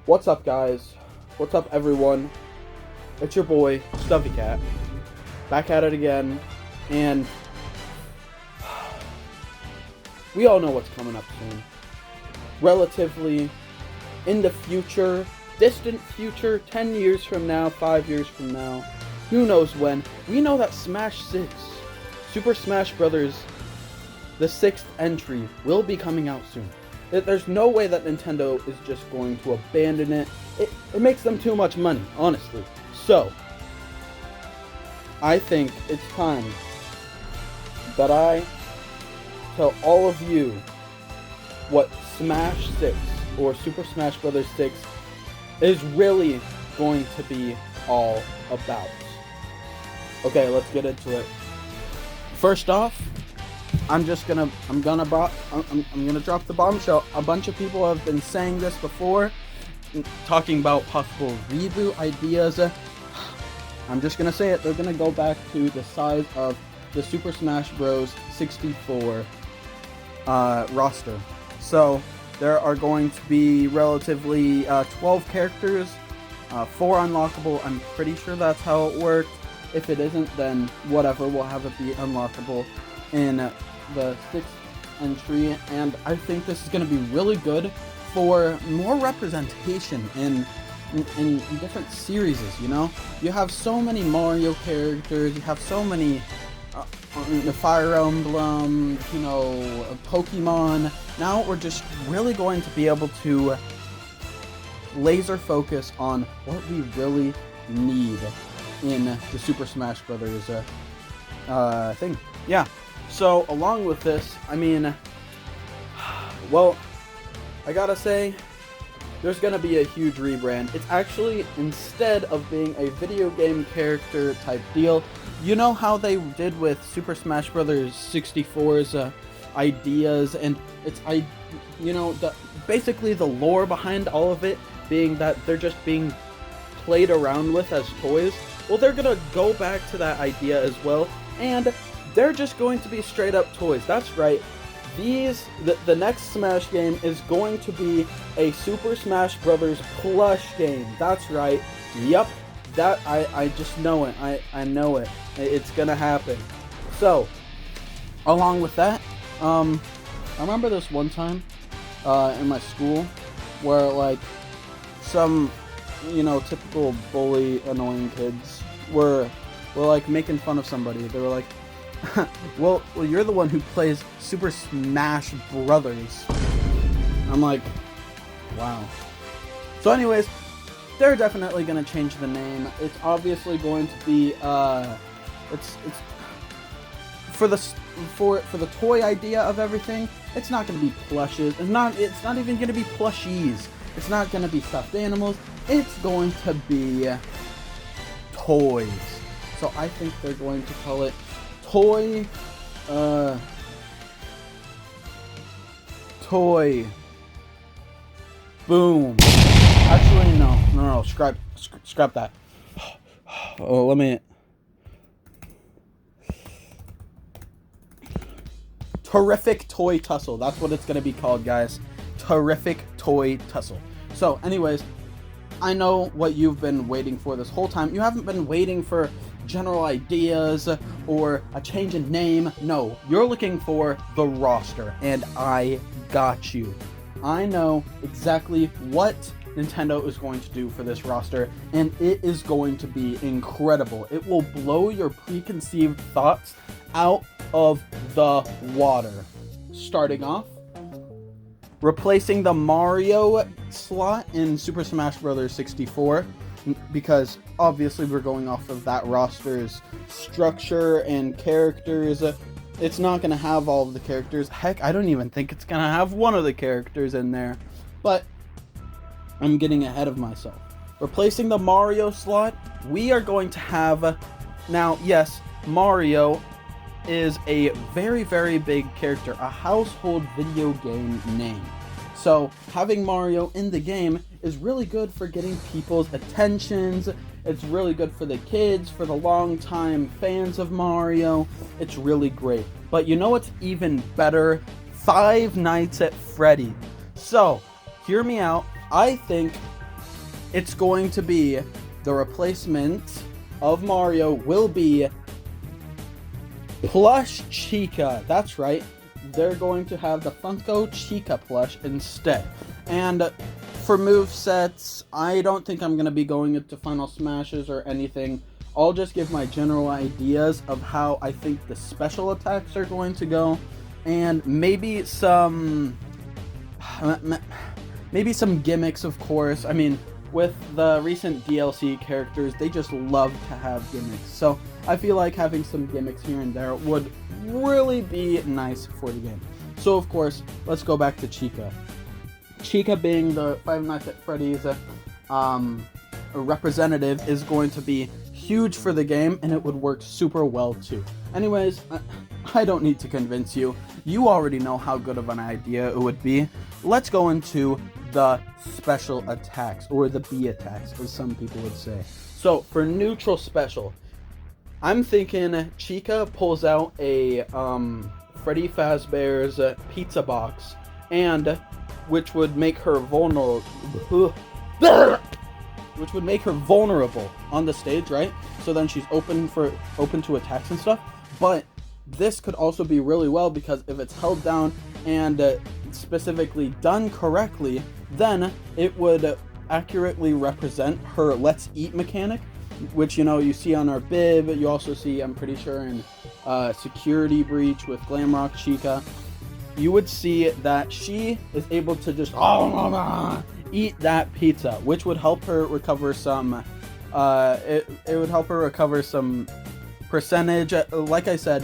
What's up, guys? What's up, everyone? It's your boy, Stuffy Cat, back at it again, and we all know what's coming up soon. Relatively in the future, distant future, 10 years from now, 5 years from now, who knows when, we know that Smash 6, Super Smash Bros., the 6th entry, will be coming out soon. There's no way that Nintendo is just going to abandon it. It makes them too much money, honestly. So, I think it's time that I tell all of you what Smash 6 or Super Smash Bros. 6 is really going to be all about. Okay, let's get into it. First off, I'm gonna drop the bombshell. A bunch of people have been saying this before, talking about possible reboot ideas. I'm just gonna say it. They're gonna go back to the size of the Super Smash Bros. 64 roster. So there are going to be relatively 12 characters, 4 unlockable. I'm pretty sure that's how it worked. If it isn't, then whatever. We'll have it be unlockable in the 6th entry, and I think this is going to be really good for more representation in different series. You know, you have so many Mario characters, you have so many the Fire Emblem, you know, Pokemon. Now we're just really going to be able to laser focus on what we really need in the Super Smash Brothers thing. Yeah. So, along with this, I mean, well, I gotta say, there's gonna be a huge rebrand. It's actually, instead of being a video game character type deal, you know how they did with Super Smash Bros. 64's ideas, and it's, basically the lore behind all of it being that they're just being played around with as toys. Well, they're gonna go back to that idea as well, and they're just going to be straight up toys. That's right. The next Smash game is going to be a Super Smash Bros. Plush game. That's right. Yup. That, I just know it. I know it. It's gonna happen. So, along with that, I remember this one time, in my school, where, like, some, typical bully, annoying kids were like, making fun of somebody. They were like, well, you're the one who plays Super Smash Brothers. I'm like, wow. So anyways, they're definitely going to change the name. It's obviously going to be, it's for the toy idea of everything, it's not going to be plushes. It's not even going to be plushies. It's not going to be stuffed animals. It's going to be toys. So I think they're going to call it Toy Boom. Actually, no, scrap that. Oh, let me. Terrific Toy Tussle. That's what it's gonna be called, guys. Terrific Toy Tussle. So, anyways, I know what you've been waiting for this whole time. You haven't been waiting for general ideas or a change in name. No, you're looking for the roster, and I got you. I know exactly what Nintendo is going to do for this roster, and it is going to be incredible. It will blow your preconceived thoughts out of the water. Starting off, replacing the Mario slot in Super Smash Bros. 64, because obviously we're going off of that roster's structure and characters. It's not going to have all of the characters. Heck, I don't even think it's going to have one of the characters in there. But I'm getting ahead of myself. Replacing the Mario slot, we are going to have... Now, yes, Mario is a very, very big character, a household video game name. So having Mario in the game is really good for getting people's attentions. It's really good for the kids, for the long-time fans of Mario. It's really great. But you know what's even better? Five Nights at Freddy. So, hear me out. I think it's going to be the replacement of Mario will be Plush Chica. That's right. They're going to have the Funko Chica plush instead. And for movesets, I don't think I'm going to be going into Final Smashes or anything. I'll just give my general ideas of how I think the special attacks are going to go. And maybe some gimmicks, of course. I mean, with the recent DLC characters, they just love to have gimmicks. So I feel like having some gimmicks here and there would really be nice for the game. So of course, let's go back to Chica. Chica, being the Five Nights at Freddy's representative, is going to be huge for the game, and it would work super well too. Anyways, I don't need to convince you. You already know how good of an idea it would be. Let's go into the special attacks, or the B attacks, as some people would say. So for neutral special, I'm thinking Chica pulls out a Freddy Fazbear's pizza box, and which would make her vulnerable. Which would make her vulnerable on the stage, right? So then she's open to attacks and stuff. But this could also be really well, because if it's held down and specifically done correctly, then it would accurately represent her Let's Eat mechanic, which, you know, you see on our bib. You also see, I'm pretty sure, in Security Breach with Glamrock Chica. You would see that she is able to just eat that pizza, which would help her recover some it would help her recover some percentage. Like I said,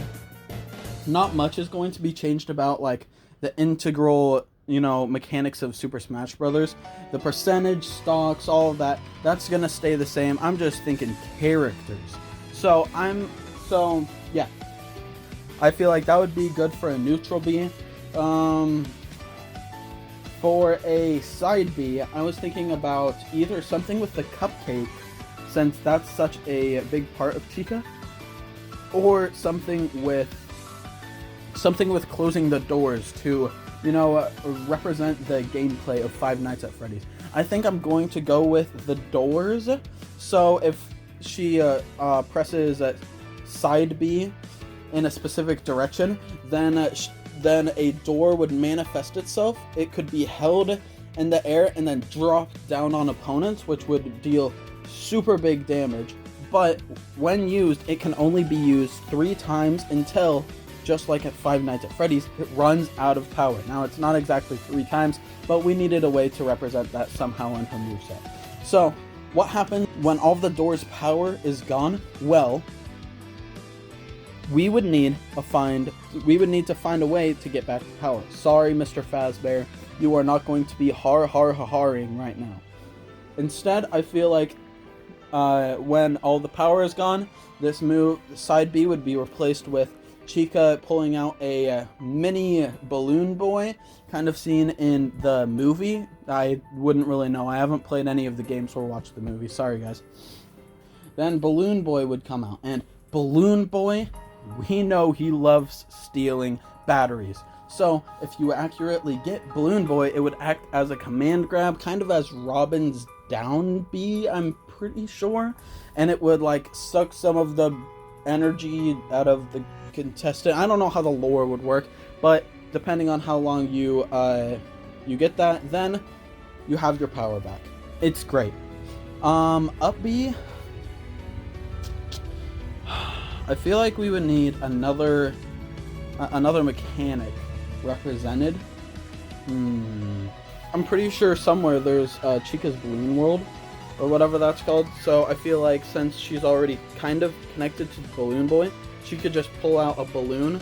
not much is going to be changed about like the integral, you know, mechanics of Super Smash Brothers. The percentage, stocks, all of that, that's gonna stay the same. I'm just thinking characters. So yeah, I feel like that would be good for a neutral B. For a side B, I was thinking about either something with the cupcake, since that's such a big part of Chica, or something with closing the doors to, you know, represent the gameplay of Five Nights at Freddy's. I think I'm going to go with the doors. So if she presses side B in a specific direction, then a door would manifest itself. It could be held in the air and then drop down on opponents, which would deal super big damage. But when used, it can only be used 3 times until, just like at Five Nights at Freddy's, it runs out of power. Now, it's not exactly 3 times, but we needed a way to represent that somehow in her moveset. So, what happens when all of the door's power is gone? Well, we would need to find a way to get back to power. Sorry, Mr. Fazbear, you are not going to be harring right now. Instead, I feel like when all the power is gone, this move, side B, would be replaced with Chica pulling out a mini balloon boy, kind of seen in the movie. I wouldn't really know. I haven't played any of the games or watched the movie. Sorry, guys. Then Balloon Boy would come out, and Balloon Boy, we know he loves stealing batteries. So if you accurately get Balloon Boy, it would act as a command grab, kind of as Robin's down B, I'm pretty sure. And it would like suck some of the energy out of the contestant. I don't know how the lore would work, but depending on how long you get that, then you have your power back. It's great. Up B, I feel like we would need another mechanic represented. I'm pretty sure somewhere there's Chica's Balloon World, or whatever that's called. So I feel like since she's already kind of connected to Balloon Boy, she could just pull out a balloon,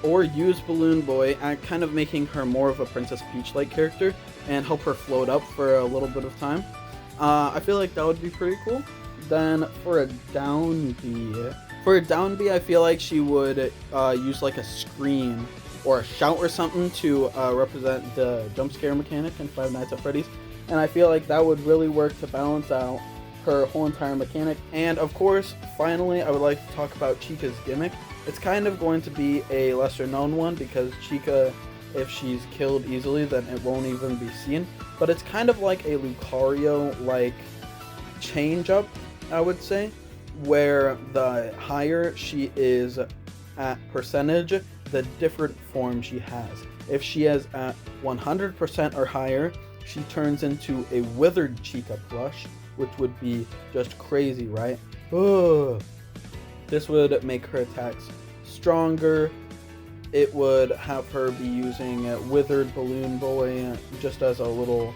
or use Balloon Boy at kind of making her more of a Princess Peach-like character, and help her float up for a little bit of time. I feel like that would be pretty cool. Then for a down B, I feel like she would use like a scream or a shout or something to represent the jump scare mechanic in Five Nights at Freddy's. And I feel like that would really work to balance out her whole entire mechanic. And of course, finally, I would like to talk about Chica's gimmick. It's kind of going to be a lesser known one, because Chica if she's killed easily, then it won't even be seen. But it's kind of like a Lucario-like change-up, I would say, where the higher she is at percentage, the different form she has. If she is at 100% or higher, she turns into a Withered Chica plush, which would be just crazy, right? Ugh. This would make her attacks stronger. It would have her be using Withered Balloon Boy just as a little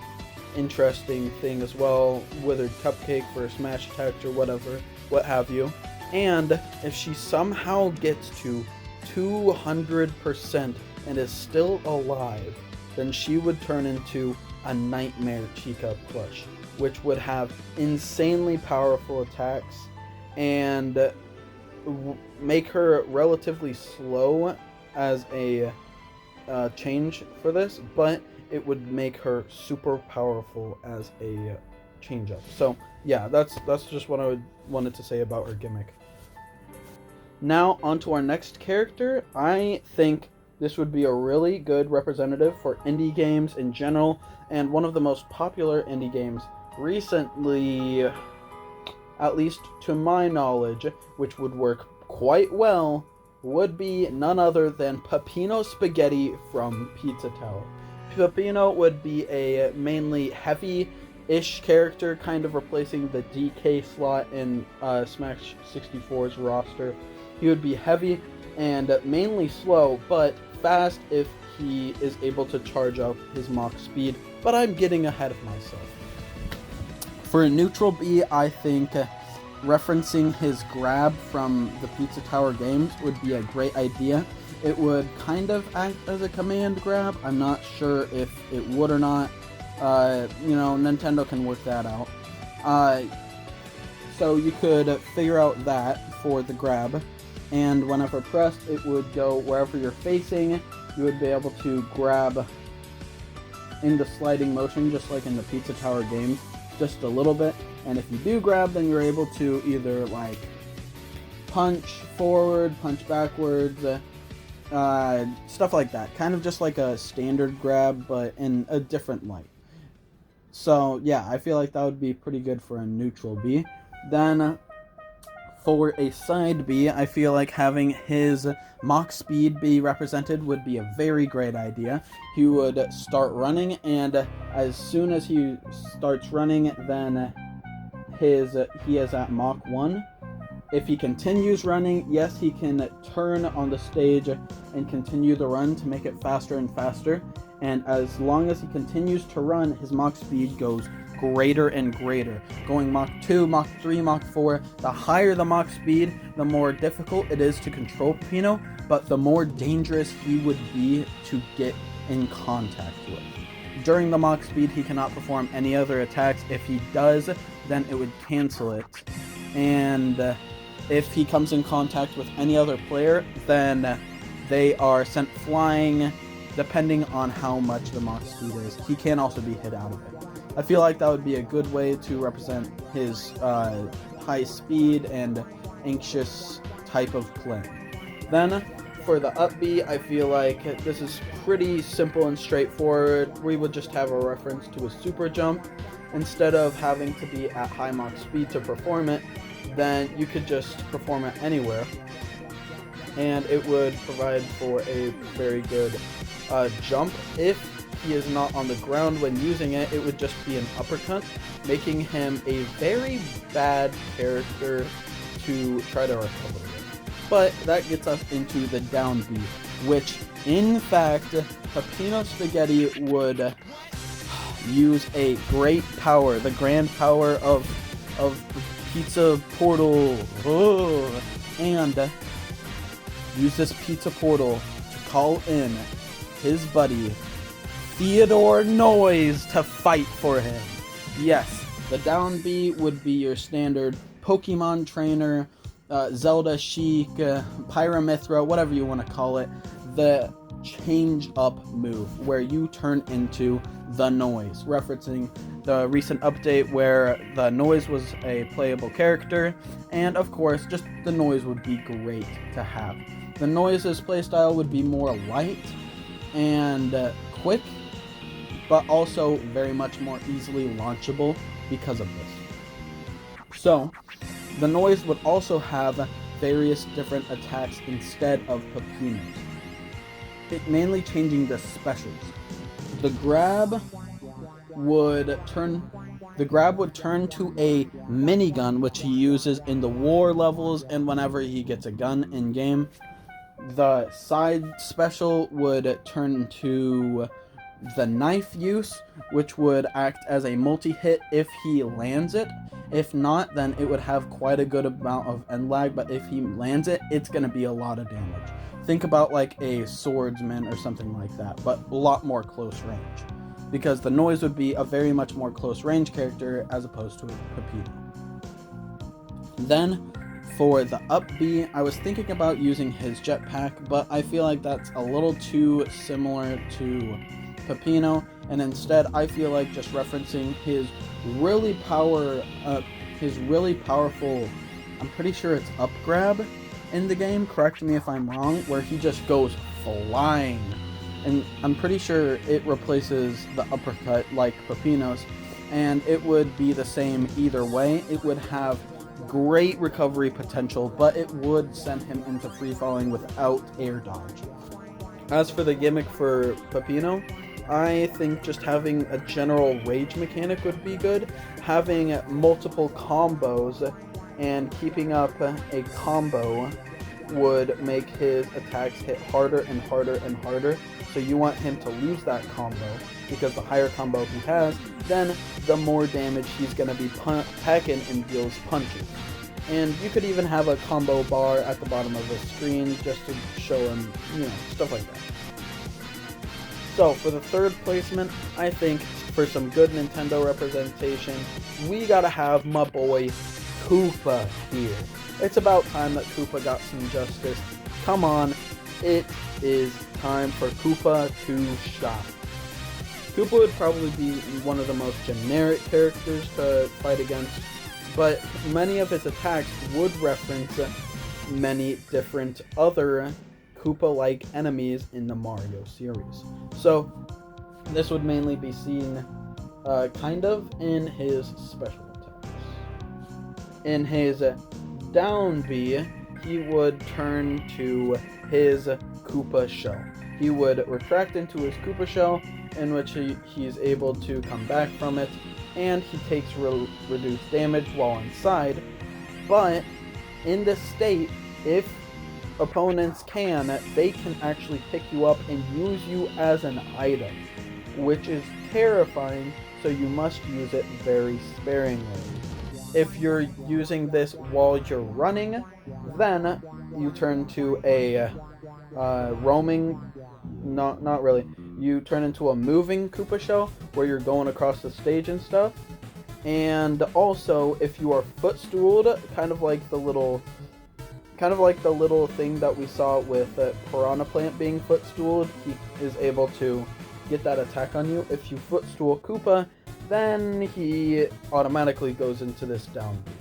interesting thing as well. Withered Cupcake for smash attacks or whatever, what have you. And if she somehow gets to 200% and is still alive, then she would turn into a Nightmare Chica plush, which would have insanely powerful attacks and make her relatively slow as a change for this, but it would make her super powerful as a change up. So yeah, that's just what I wanted to say about her gimmick. Now on to our next character. I think this would be a really good representative for indie games in general, and one of the most popular indie games recently, at least to my knowledge, which would work quite well, would be none other than Peppino Spaghetti from Pizza Tower. Peppino would be a mainly heavy-ish character, kind of replacing the DK slot in Smash 64's roster. He would be heavy and mainly slow, but fast if he is able to charge up his Mach speed, but I'm getting ahead of myself. For a neutral B, I think referencing his grab from the Pizza Tower games would be a great idea. It would kind of act as a command grab. I'm not sure if it would or not. Nintendo can work that out. So you could figure out that for the grab, and whenever pressed, it would go wherever you're facing. You would be able to grab in the sliding motion, just like in the Pizza Tower games, just a little bit. And if you do grab, then you're able to either like punch forward, punch backwards, stuff like that. Kind of just like a standard grab, but in a different light. So yeah, I feel like that would be pretty good for a neutral B. Then for a side B, I feel like having his Mach speed be represented would be a very great idea. He would start running, and as soon as he starts running, then he is at Mach 1. If he continues running, yes, he can turn on the stage and continue the run to make it faster and faster. And as long as he continues to run, his Mach speed goes greater and greater, going Mach 2, Mach 3, Mach 4. The higher the Mach speed, the more difficult it is to control Peppino, but the more dangerous he would be to get in contact with. During the Mach speed, he cannot perform any other attacks. If he does, then it would cancel it. And if he comes in contact with any other player, then they are sent flying, depending on how much the Mach speed is. He can also be hit out of it. I feel like that would be a good way to represent his high speed and anxious type of play. Then, for the up B, I feel like this is pretty simple and straightforward. We would just have a reference to a super jump. Instead of having to be at high Mach speed to perform it, then you could just perform it anywhere. And it would provide for a very good jump. If he is not on the ground when using it, it would just be an uppercut, making him a very bad character to try to recover with. But that gets us into the down B, which, in fact, Peppino Spaghetti would use a great power, the grand power of Pizza Portal, and use this Pizza Portal to call in his buddy Theodore Noise to fight for him. Yes, the down B would be your standard Pokemon trainer, Zelda Chic, Pyramithra, whatever you want to call it, the change up move where you turn into the Noise, referencing the recent update where the Noise was a playable character, and of course just the Noise would be great to have. The Noise's playstyle would be more light, and quick, but also very much more easily launchable because of this. So, the Noise would also have various different attacks instead of Peppino's. It mainly changing the specials. The grab would turn to a minigun, which he uses in the war levels and whenever he gets a gun in game. The side special would turn to the knife use, which would act as a multi-hit if he lands it. If not, then it would have quite a good amount of end lag, but if he lands it, it's going to be a lot of damage. Think about like a swordsman or something like that, but a lot more close range. Because the Noise would be a very much more close range character as opposed to a Peppino. Then, for the up B, I was thinking about using his jetpack, but I feel like that's a little too similar to Peppino, and instead I feel like just referencing his really powerful, I'm pretty sure it's up grab in the game, correct me if I'm wrong, where he just goes flying. And I'm pretty sure it replaces the uppercut like Peppino's, and it would be the same either way. It would have great recovery potential, but it would send him into free falling without air dodge. As for the gimmick for Peppino, I think just having a general rage mechanic would be good. Having multiple combos and keeping up a combo would make his attacks hit harder and harder and harder. So you want him to lose that combo, because the higher combo he has, then the more damage he's going to be packing and deals punches. And you could even have a combo bar at the bottom of the screen just to show him, stuff like that. So for the third placement, I think for some good Nintendo representation, we gotta have my boy Koopa here. It's about time that Koopa got some justice. Come on, it is time for Koopa to shine. Koopa would probably be one of the most generic characters to fight against, but many of his attacks would reference many different other Koopa-like enemies in the Mario series. So this would mainly be seen kind of in his special attacks. In his down B, he would turn to his Koopa shell. He would retract into his Koopa shell, in which he's able to come back from it, and he takes reduced damage while inside. But in this state, if opponents they can actually pick you up and use you as an item, which is terrifying, so you must use it very sparingly. If you're using this while you're running, then you turn to a roaming, not really, you turn into a moving Koopa shell where you're going across the stage and stuff. And also, if you are footstooled, kind of like the little thing that we saw with Piranha Plant being footstooled, he is able to get that attack on you. If you footstool Koopa, then he automatically goes into this down B.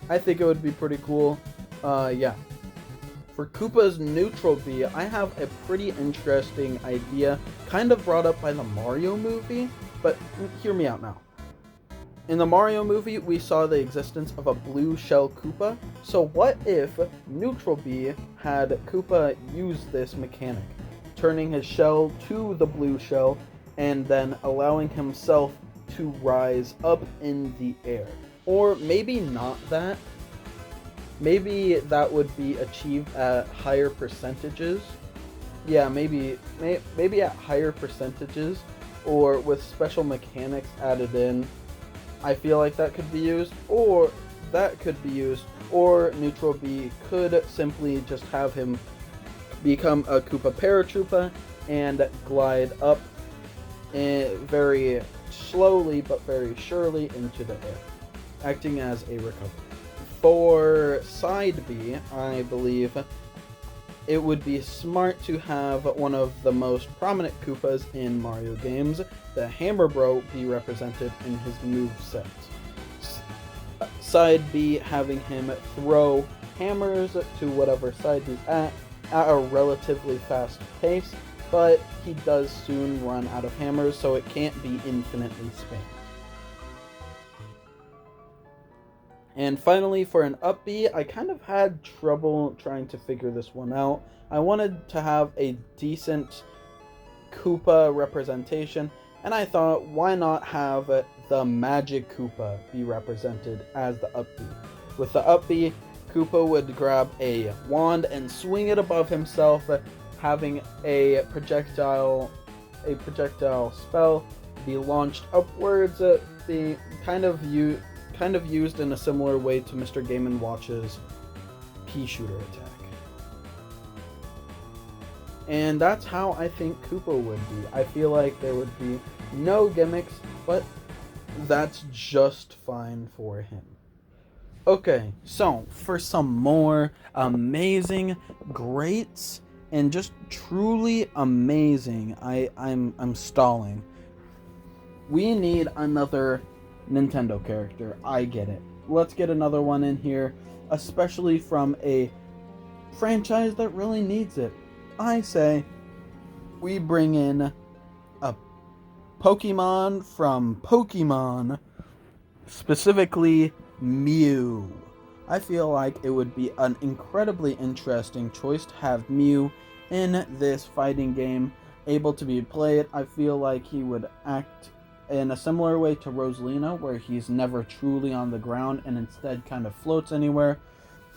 I think it would be pretty cool. Yeah. For Koopa's neutral B, I have a pretty interesting idea, kind of brought up by the Mario movie, but hear me out now. In the Mario movie, we saw the existence of a blue shell Koopa, so what if neutral B had Koopa use this mechanic, turning his shell to the blue shell, and then allowing himself to rise up in the air? Or maybe not that. Maybe that would be achieved at higher percentages. Yeah, maybe at higher percentages, or with special mechanics added in. I feel like that could be used, or Neutral B could simply just have him become a Koopa Paratroopa and glide up very slowly but very surely into the air, acting as a recovery. For side B, I believe it would be smart to have one of the most prominent Koopas in Mario games, the Hammer Bro, be represented in his moveset. Side B, having him throw hammers to whatever side he's at a relatively fast pace, but he does soon run out of hammers, so it can't be infinitely spammed. And finally, for an up B, I kind of had trouble trying to figure this one out. I wanted to have a decent Koopa representation, and I thought, why not have the Magic Koopa be represented as the up B? With the up B, Koopa would grab a wand and swing it above himself, having a projectile spell be launched upwards, being kind of used in a similar way to Mr. Game & Watch's pea shooter attack. And that's how I think Koopa would be. I feel like there would be no gimmicks, but that's just fine for him. Okay, so for some more amazing, great, and just truly amazing, I'm stalling. We need another Nintendo character. I get it. Let's get another one in here, especially from a franchise that really needs it. I say we bring in a Pokemon from Pokemon, specifically Mew. I feel like it would be an incredibly interesting choice to have Mew in this fighting game, able to be played. I feel like he would act in a similar way to Rosalina, where he's never truly on the ground and instead kind of floats anywhere.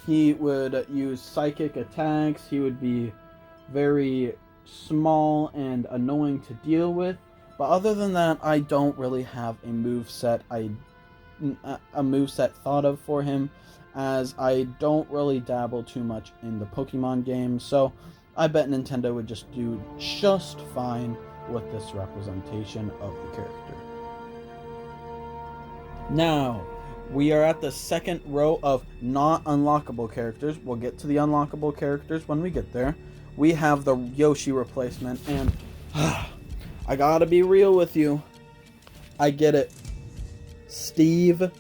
He would use psychic attacks. He would be very small and annoying to deal with. But other than that, I don't really have a moveset thought of for him, as I don't really dabble too much in the Pokemon games, so I bet Nintendo would just do just fine with this representation of the character. Now, we are at the second row of not unlockable characters. We'll get to the unlockable characters when we get there. We have the Yoshi replacement, and I gotta be real with you. I get it. Steve,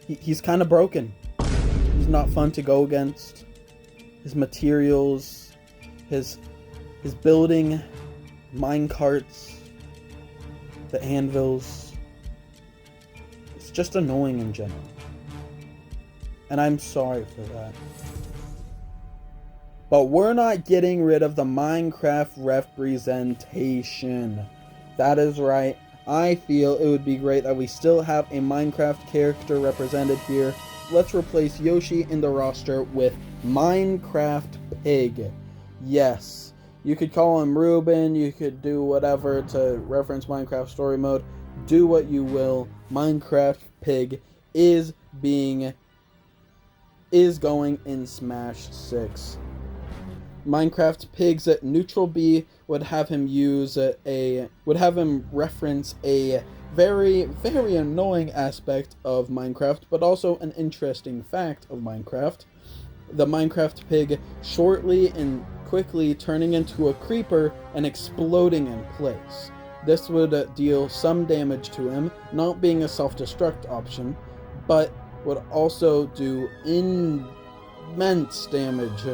he's kind of broken. He's not fun to go against. His materials, his building, mine carts, the anvils. It's just annoying in general. And I'm sorry for that. But we're not getting rid of the Minecraft representation. That is right. I feel it would be great that we still have a Minecraft character represented here. Let's replace Yoshi in the roster with Minecraft Pig. Yes, you could call him Ruben, you could do whatever to reference Minecraft story mode. Do what you will. Minecraft Pig is going in Smash 6. Minecraft Pig's neutral B would have him reference a very, very annoying aspect of Minecraft, but also an interesting fact of Minecraft. The Minecraft Pig shortly and quickly turning into a creeper and exploding in place. This would deal some damage to him, not being a self-destruct option, but would also do immense damage,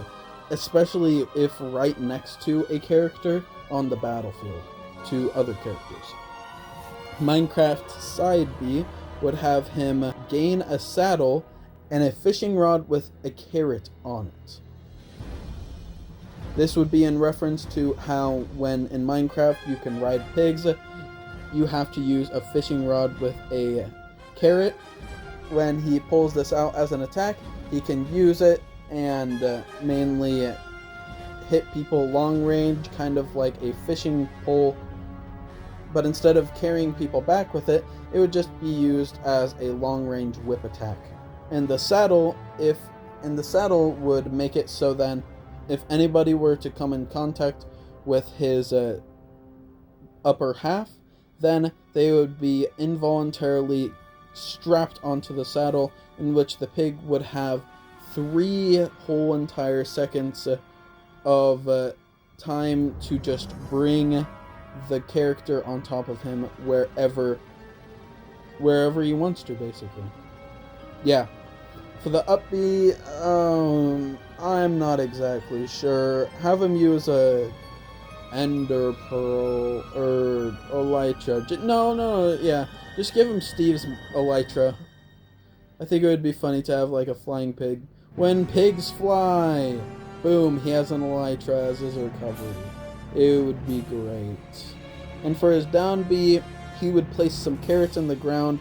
especially if right next to a character on the battlefield, to other characters. Minecraft Side B would have him gain a saddle and a fishing rod with a carrot on it. This would be in reference to how when in Minecraft you can ride pigs, you have to use a fishing rod with a carrot. When he pulls this out as an attack, he can use it and mainly hit people long range, kind of like a fishing pole, but instead of carrying people back with it, it would just be used as a long range whip attack. And the saddle would make it so then if anybody were to come in contact with his upper half, then they would be involuntarily strapped onto the saddle, in which the pig would have 3 whole entire seconds of time to just bring the character on top of him wherever he wants to, basically. Yeah. For the up B, I'm not exactly sure. Have him use a Ender Pearl or Elytra. No, yeah. Just give him Steve's Elytra. I think it would be funny to have like a flying pig. When pigs fly! Boom, he has an Elytra as his recovery. It would be great. And for his down B, he would place some carrots in the ground,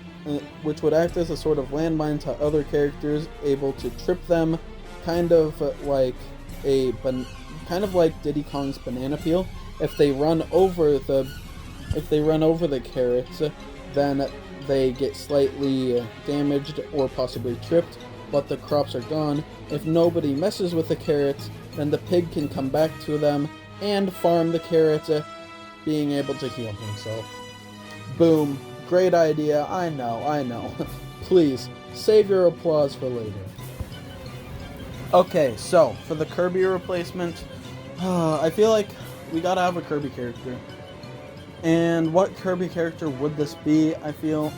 which would act as a sort of landmine to other characters, able to trip them, kind of like Diddy Kong's banana peel. If they run over the carrots, then they get slightly damaged or possibly tripped, but the crops are gone. If nobody messes with the carrots, then the pig can come back to them and farm the carrots, being able to heal himself. Boom. Great idea. I know. Please, save your applause for later. Okay, so, for the Kirby replacement, I feel like we gotta have a Kirby character. And what Kirby character would this be? I feel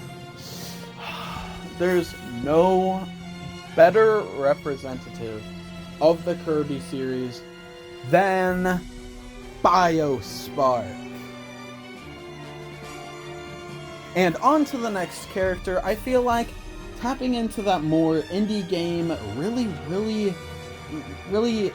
there's no better representative of the Kirby series than Biospark. And on to the next character. I feel like tapping into that more indie game, really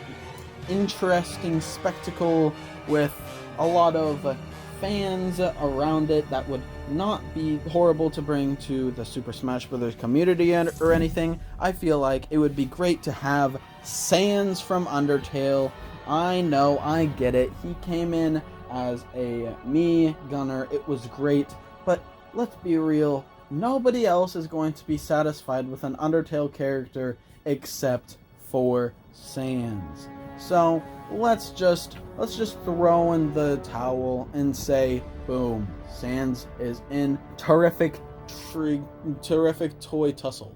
interesting spectacle with a lot of fans around it that would not be horrible to bring to the Super Smash Bros. Community or anything. I feel like it would be great to have Sans from Undertale. I know, I get it. He came in as a Mii gunner. It was great, but let's be real. Nobody else is going to be satisfied with an Undertale character except for Sans. So let's just throw in the towel and say, boom, Sans is in terrific toy tussle.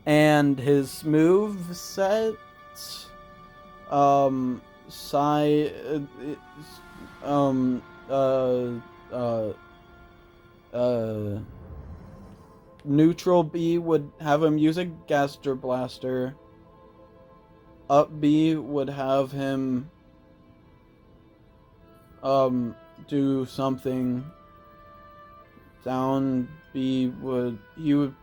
And his move set, neutral B would have him use a Gaster Blaster. Up B would have him do something. Down B would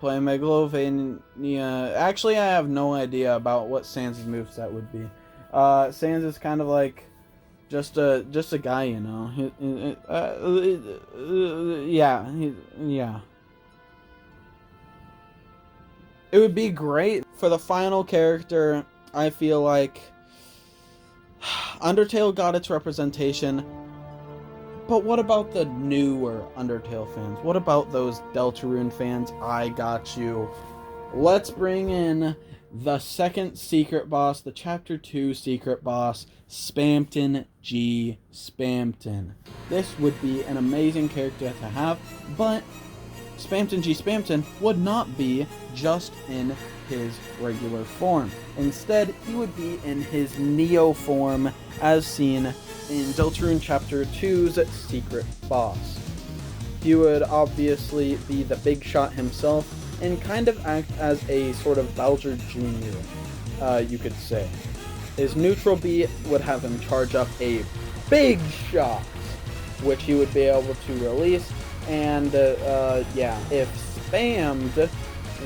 play Megalovania. Actually, I have no idea about what Sans' moveset would be. Sans is kind of like just a guy, you know. Yeah. It would be great for the final character. I feel like Undertale got its representation, but what about the newer Undertale fans? What about those Deltarune fans? I got you. Let's bring in the second secret boss, the Chapter 2 secret boss, Spamton G. Spamton. This would be an amazing character to have, but Spamton G. Spamton would not be just in his regular form. Instead, he would be in his Neo form, as seen in Deltarune Chapter 2's secret boss. He would obviously be the big shot himself, and kind of act as a sort of Bowser Jr., you could say. His neutral B would have him charge up a big shot, which he would be able to release, and if spammed,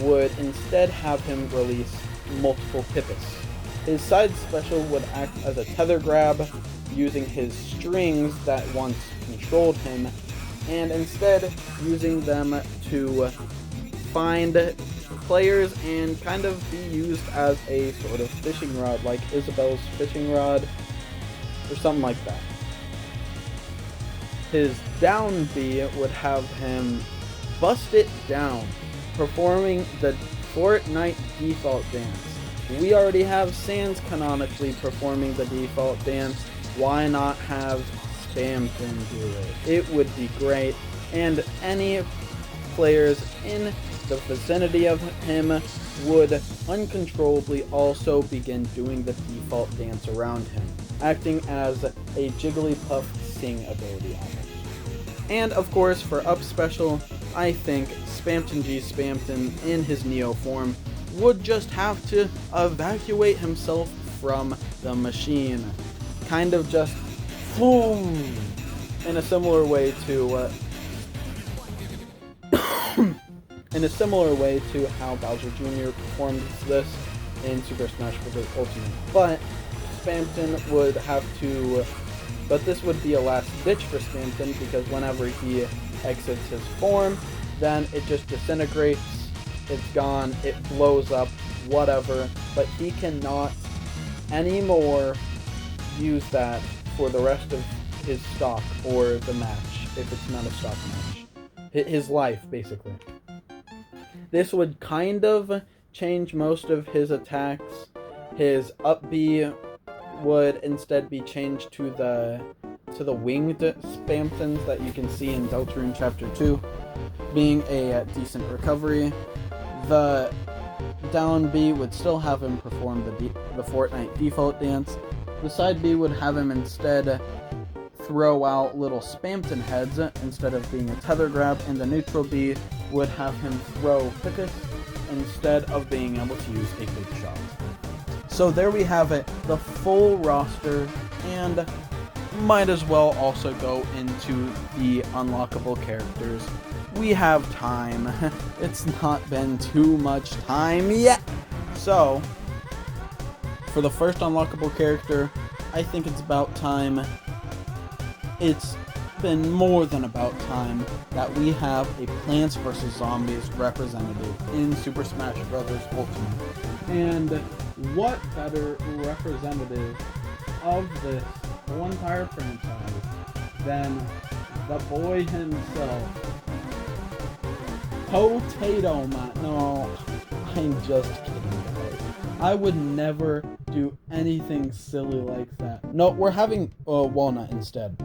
would instead have him release multiple pivots. His side special would act as a tether grab, using his strings that once controlled him, and instead using them to find players and kind of be used as a sort of fishing rod, like Isabel's fishing rod, or something like that. His down B would have him bust it down, performing the Fortnite default dance. We already have Sans canonically performing the default dance. Why not have Spamton do it? It would be great, and any players in the vicinity of him would uncontrollably also begin doing the default dance around him, acting as a Jigglypuff Sing ability almost. And of course, for up special, I think Spamton G. Spamton in his Neo form would just have to evacuate himself from the machine. Kind of just boom, in a similar way to how Bowser Jr. performed this in Super Smash Bros. Ultimate. But Spamton would have to, but this would be a last ditch for Spamton, because whenever he exits his form, then it just disintegrates, it's gone, it blows up, whatever, but he cannot anymore use that for the rest of his stock or the match, if it's not a stock match. His life, basically. This would kind of change most of his attacks. His up B would instead be changed to the winged Spamtons that you can see in Deltarune Chapter 2, being a decent recovery. The down B would still have him perform the Fortnite default dance. The side B would have him instead throw out little Spamton heads instead of being a tether grab, and the neutral B would have him throw Pickus instead of being able to use a big shot. So there we have it, the full roster, and might as well also go into the unlockable characters. We have time. It's not been too much time yet. So, for the first unlockable character, I think it's about time. It's been more than about time that we have a Plants vs. Zombies representative in Super Smash Bros. Ultimate. And what better representative of this whole entire franchise than the boy himself, Potato Man. No, I'm just kidding, guys. I would never do anything silly like that. No, we're having Walnut instead.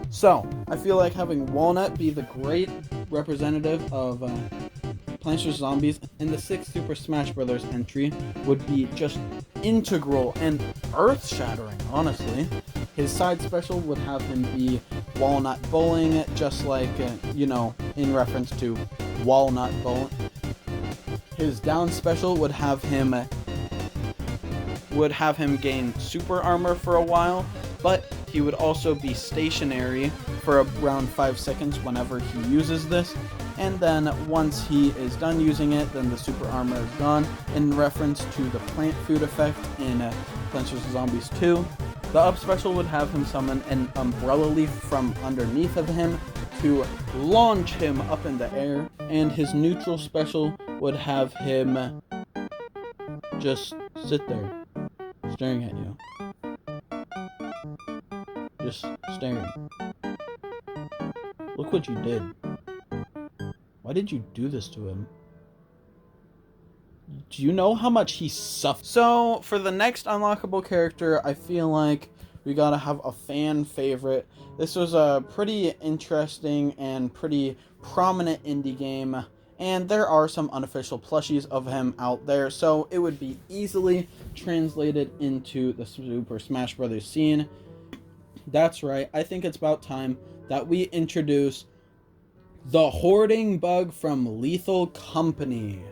So, I feel like having Walnut be the great representative of Plants vs. Zombies in the 6th Super Smash Bros. Entry would be just integral and earth-shattering, honestly. His side special would have him be Walnut Bowling, just like, in reference to Walnut Bowling. His down special would have him gain super armor for a while, but he would also be stationary for around 5 seconds whenever he uses this, and then once he is done using it, then the super armor is gone, in reference to the plant food effect in Plants vs. Zombies 2. The up special would have him summon an umbrella leaf from underneath of him to launch him up in the air, and his neutral special would have him just sit there, staring at you. Just staring. Look what you did. Why did you do this to him? Do you know how much he suffered? So, for the next unlockable character, I feel like we gotta have a fan favorite. This was a pretty interesting and pretty prominent indie game, and there are some unofficial plushies of him out there, so it would be easily translated into the Super Smash Bros. Scene. That's right, I think it's about time that we introduce the Hoarding Bug from Lethal Company.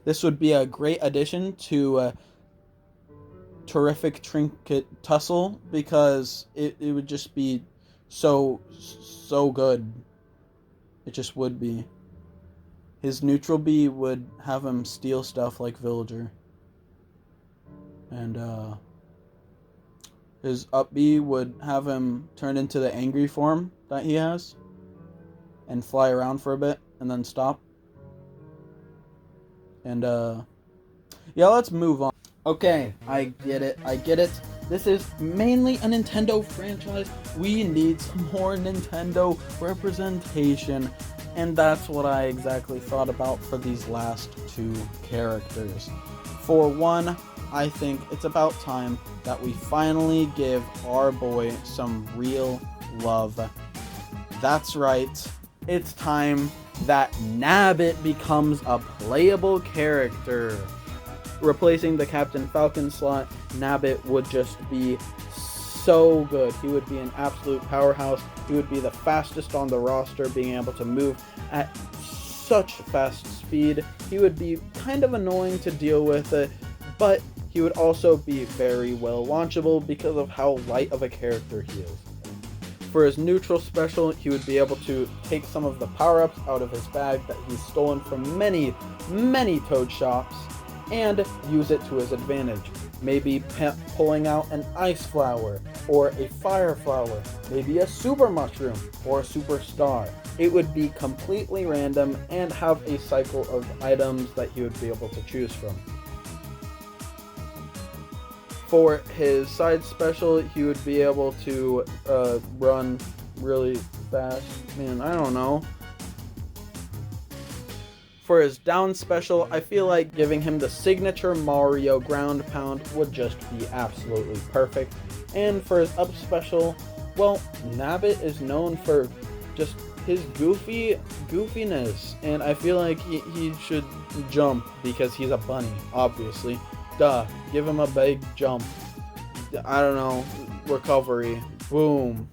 This would be a great addition to Terrific Trinket Tussle, because it would just be so good. It just would be. His neutral B would have him steal stuff like Villager. And his up B would have him turn into the angry form that he has and fly around for a bit and then stop. And yeah, let's move on. Okay, I get it. This is mainly a Nintendo franchise. We need some more Nintendo representation, and that's what I exactly thought about for these last two characters. For one, I think it's about time that we finally give our boy some real love. That's right, it's time that Nabbit becomes a playable character. Replacing the Captain Falcon slot, Nabbit would just be so good. He would be an absolute powerhouse. He would be the fastest on the roster, being able to move at such fast speed. He would be kind of annoying to deal with, but he would also be very well launchable because of how light of a character he is. For his neutral special, he would be able to take some of the power-ups out of his bag that he's stolen from many, many Toad shops and use it to his advantage. Maybe pulling out an ice flower or a fire flower, maybe a super mushroom or a super star. It would be completely random and have a cycle of items that he would be able to choose from. For his side special, he would be able to run really fast. Man, I don't know. For his down special, I feel like giving him the signature Mario ground pound would just be absolutely perfect. And for his up special, well, Nabbit is known for just his goofiness, and I feel like he should jump because he's a bunny, obviously. Duh, give him a big jump. I don't know, recovery, boom.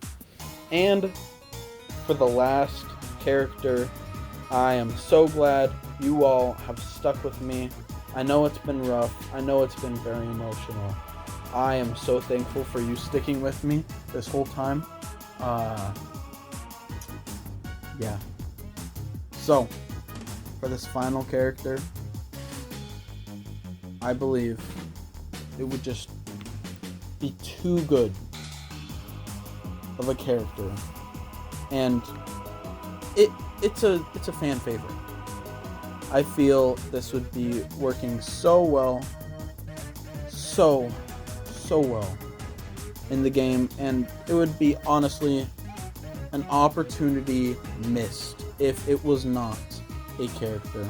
And for the last character, I am so glad you all have stuck with me. I know it's been rough. I know it's been very emotional. I am so thankful for you sticking with me this whole time. Yeah. So, for this final character, I believe it would just be too good of a character, and it's a fan favorite. I feel this would be working so well, so well in the game, and it would be honestly an opportunity missed if it was not a character.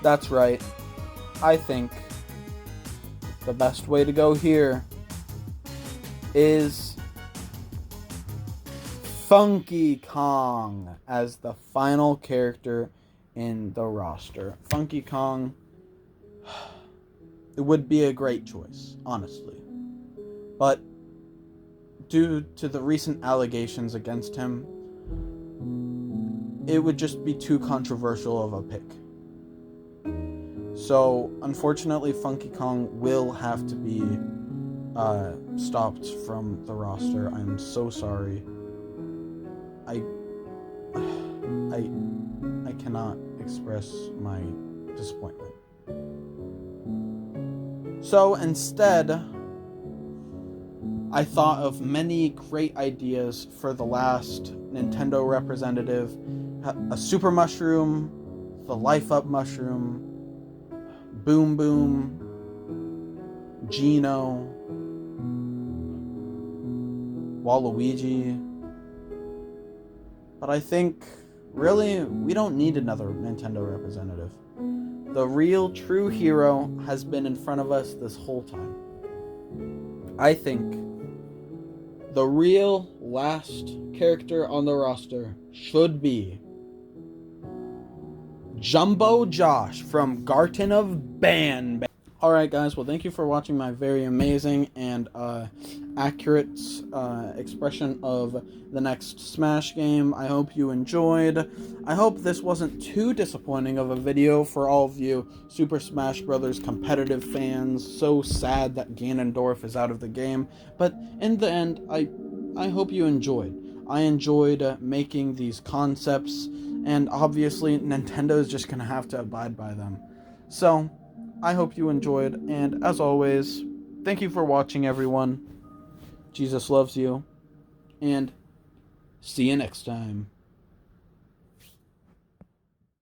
That's right. I think the best way to go here is Funky Kong as the final character in the roster. Funky Kong, it would be a great choice, honestly. But due to the recent allegations against him, it would just be too controversial of a pick. So, unfortunately, Funky Kong will have to be stopped from the roster. I'm so sorry. I cannot express my disappointment. So, instead, I thought of many great ideas for the last Nintendo representative. A Super Mushroom, the Life Up Mushroom, Boom Boom, Geno, Waluigi. But I think, really, we don't need another Nintendo representative. The real true hero has been in front of us this whole time. I think the real last character on the roster should be Jumbo Josh from Garten of Ban. Alright guys, well thank you for watching my very amazing and accurate expression of the next Smash game. I hope you enjoyed. I hope this wasn't too disappointing of a video for all of you Super Smash Bros. Competitive fans. So sad that Ganondorf is out of the game. But in the end, I hope you enjoyed. I enjoyed making these concepts, and obviously Nintendo is just going to have to abide by them. So, I hope you enjoyed, and as always, thank you for watching, everyone. Jesus loves you, and see you next time.